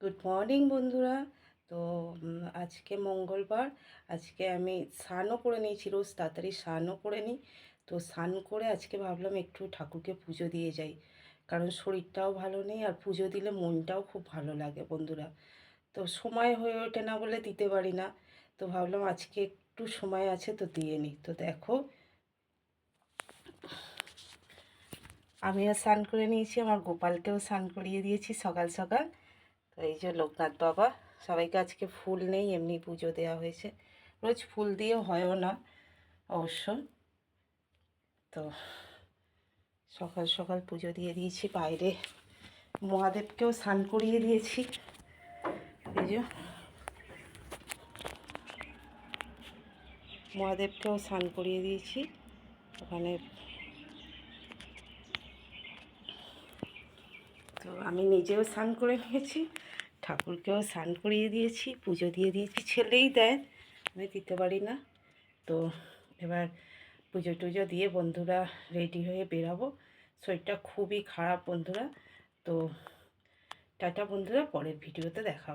Good morning বন্ধুরা। তো আজকে মঙ্গলবার। আজকে আমি স্নানও করে নিয়েছি, রোজ তাড়াতাড়ি স্নানও করে নিই। তো স্নান করে আজকে ভাবলাম একটু ঠাকুরকে পুজো দিয়ে যাই, কারণ শরীরটাও ভালো নেই আর পুজো দিলে মনটাও খুব ভালো লাগে বন্ধুরা। তো সময় হয়ে ওঠে না বলে দিতে পারি না। তো ভাবলাম আজকে একটু সময় আছে তো দিয়ে নিই। তো দেখো, আমিও স্নান করে নিয়েছি, আমার গোপালকেও স্নান করিয়ে দিয়েছি সকাল সকাল। তো এই যে লোকনাথ বাবা, সবাইকে আজকে ফুল নেই, এমনি পুজো দেওয়া হয়েছে। রোজ ফুল দিয়ে হয়ও না অবশ্য। তো সকাল সকাল পুজো দিয়ে দিয়েছি, বাইরে মহাদেবকেও স্নান করিয়ে দিয়েছি। এই যে মহাদেবকেও স্নান করিয়ে দিয়েছি ওখানে। তো আমি নিজেও স্নান করে নিয়েছি, ঠাকুরকেও স্নান করিয়ে দিয়েছি, পুজো দিয়ে দিয়েছি। ছেলেই দেয়, আমি দিতে পারি না। তো এবার পুজো টুজো দিয়ে বন্ধুরা রেডি হয়ে বেরাবো। শরীরটা খুবই খারাপ বন্ধুরা। তো টাটা বন্ধুরা, পরের ভিডিওতে দেখা হবে।